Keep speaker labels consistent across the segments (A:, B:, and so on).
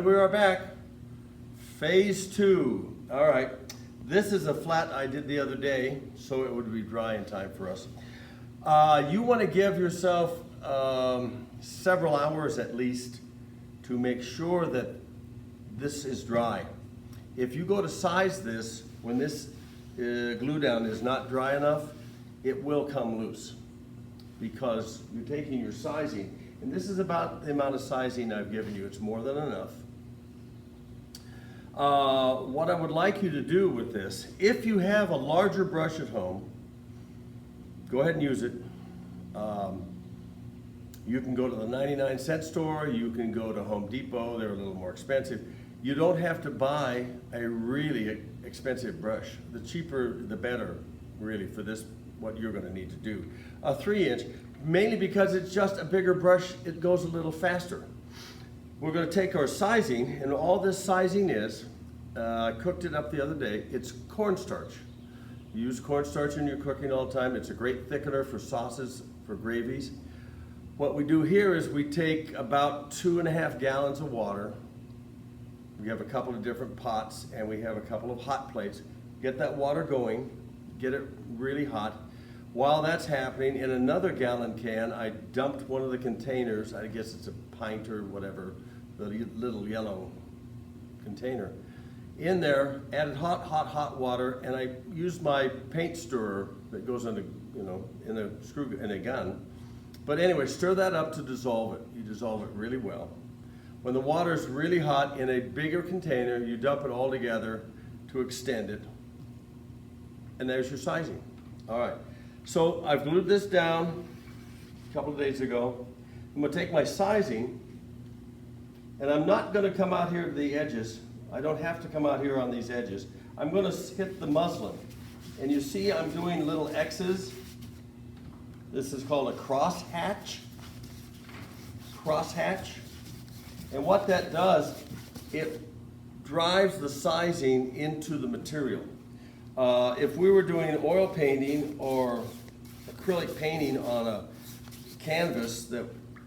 A: And we are back. Phase 2. All right. This is a flat I did the other day, so it would be dry in time for us. You want to give yourself several hours at least to make sure that this is dry. If you go to size this, when this glue down is not dry enough, it will come loose because you're taking your sizing. And this is about the amount of sizing I've given you. It's more than enough. What I would like you to do with this, if you have a larger brush at home, go ahead and use it. You can go to the 99-cent store, you can go to Home Depot, they're a little more expensive. You don't have to buy a really expensive brush. The cheaper, the better, really, for this, what you're gonna need to do. A 3-inch, mainly because it's just a bigger brush, it goes a little faster. We're gonna take our sizing, and all this sizing is, I cooked it up the other day, it's cornstarch. You use cornstarch in your cooking all the time. It's a great thickener for sauces, for gravies. What we do here is we take about 2.5 gallons of water. We have a couple of different pots and we have a couple of hot plates. Get that water going, get it really hot. While that's happening, in another gallon can, I dumped one of the containers, I guess it's a pint or whatever, the little yellow container. In there, added hot water, and I used my paint stirrer that goes in a gun. But anyway, stir that up to dissolve it. You dissolve it really well. When the water is really hot in a bigger container, you dump it all together to extend it. And there's your sizing. All right. So I've glued this down a couple of days ago. I'm gonna take my sizing, and I'm not gonna come out here to the edges. I don't have to come out here on these edges. I'm gonna hit the muslin. And you see I'm doing little X's. This is called a crosshatch. Crosshatch. And what that does, it drives the sizing into the material. If we were doing oil painting or acrylic painting on a canvas that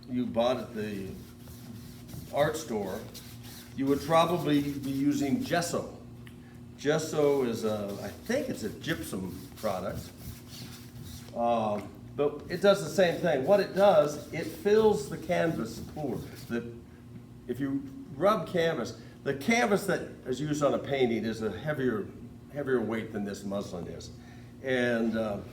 A: you bought at the art store, you would probably be using gesso. Gesso is I think it's a gypsum product. But it does the same thing. What it does, it fills the canvas poor. If you rub canvas, the canvas that is used on a painting is a heavier weight than this muslin is. And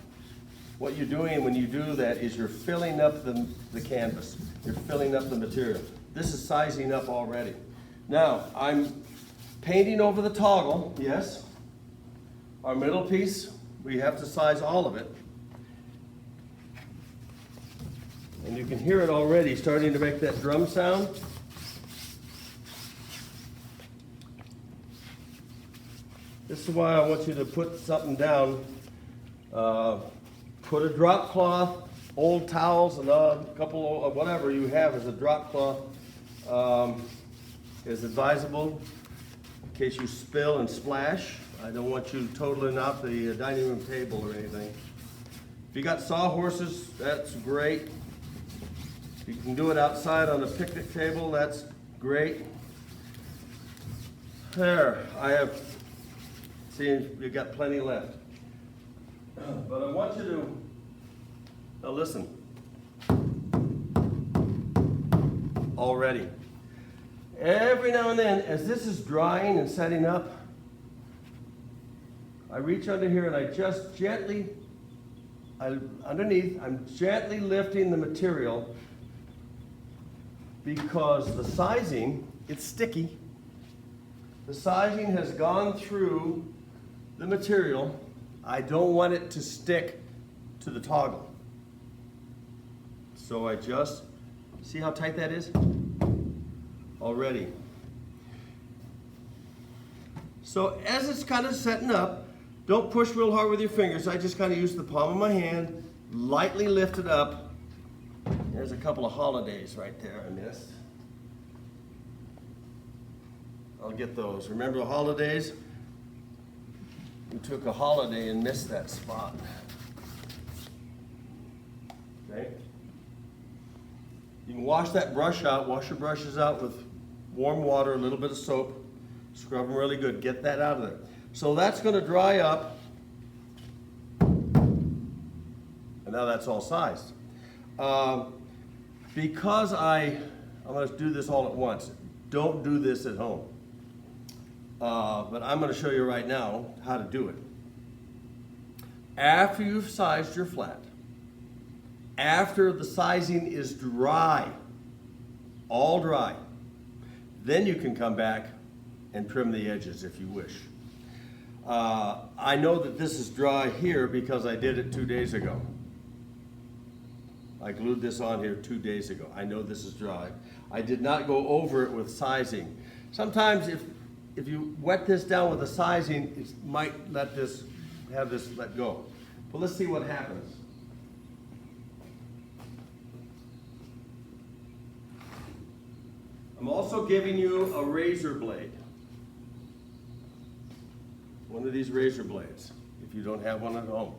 A: what you're doing when you do that is you're filling up the canvas. You're filling up the material. This is sizing up already. Now, I'm painting over the toggle, yes. Our middle piece, we have to size all of it. And you can hear it already starting to make that drum sound. This is why I want you to put something down. Put a drop cloth, old towels, and a couple of whatever you have as a drop cloth is advisable in case you spill and splash. I don't want you totaling out the dining room table or anything. If you got sawhorses, that's great. If you can do it outside on a picnic table, that's great. There, I have, see, you've got plenty left. But I want you to, now listen, already. Every now and then, as this is drying and setting up, I reach under here and I just gently, underneath, I'm gently lifting the material because the sizing, it's sticky. The sizing has gone through the material. I don't want it to stick to the toggle. So I just, see how tight that is? Already. So as it's kind of setting up, don't push real hard with your fingers. I just kind of use the palm of my hand, lightly lift it up. There's a couple of holidays right there I missed. I'll get those. Remember the holidays? We took a holiday and missed that spot. Okay? You can wash that brush out, wash your brushes out with warm water, a little bit of soap, scrub them really good, get that out of there. So that's going to dry up, and now that's all sized. Because I'm going to do this all at once, don't do this at home. But I'm going to show you right now how to do it. After you've sized your flat, after the sizing is dry, all dry, then you can come back and trim the edges if you wish. I know that this is dry here because I did it 2 days ago. I glued this on here 2 days ago. I know this is dry. I did not go over it with sizing. Sometimes if you wet this down with the sizing, it might have this let go. But let's see what happens. I'm also giving you a razor blade. One of these razor blades, if you don't have one at home.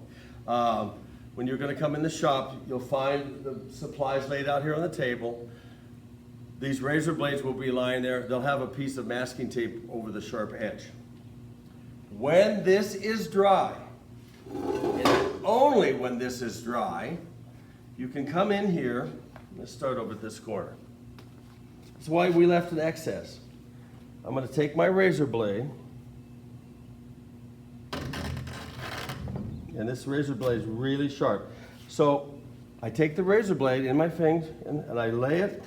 A: When you're going to come in the shop, you'll find the supplies laid out here on the table. These razor blades will be lying there. They'll have a piece of masking tape over the sharp edge. When this is dry, and only when this is dry, you can come in here. Let's start over at this corner. That's why we left an excess. I'm going to take my razor blade, and this razor blade is really sharp. So I take the razor blade in my fingers and I lay it.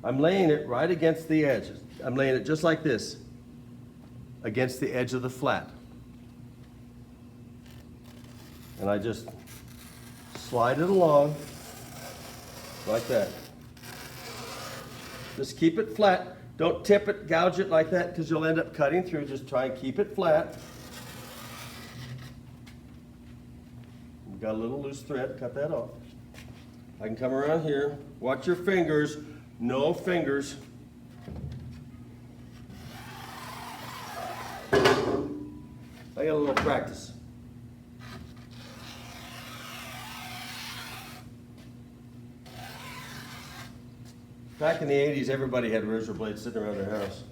A: I'm laying it right against the edge. I'm laying it just like this, against the edge of the flat. And I just slide it along like that. Just keep it flat. Don't tip it, gouge it like that, because you'll end up cutting through. Just try and keep it flat. You've got a little loose thread, cut that off. I can come around here. Watch your fingers. No fingers. I got a little practice. Back in the 80s, everybody had razor blades sitting around their house.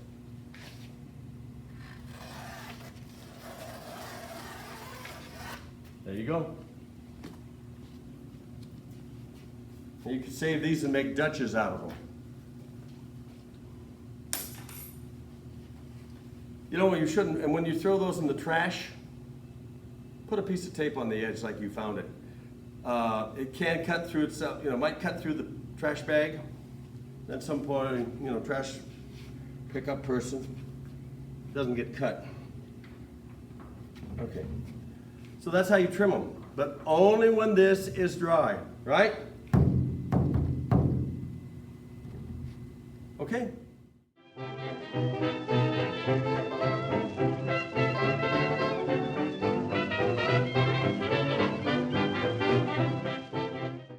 A: There you go. You can save these and make Dutches out of them. You know what you shouldn't, and when you throw those in the trash, put a piece of tape on the edge like you found it. It can cut through itself, you know, might cut through the trash bag. At some point, you know, trash pickup person doesn't get cut. Okay. So that's how you trim them, but only when this is dry, right? Okay.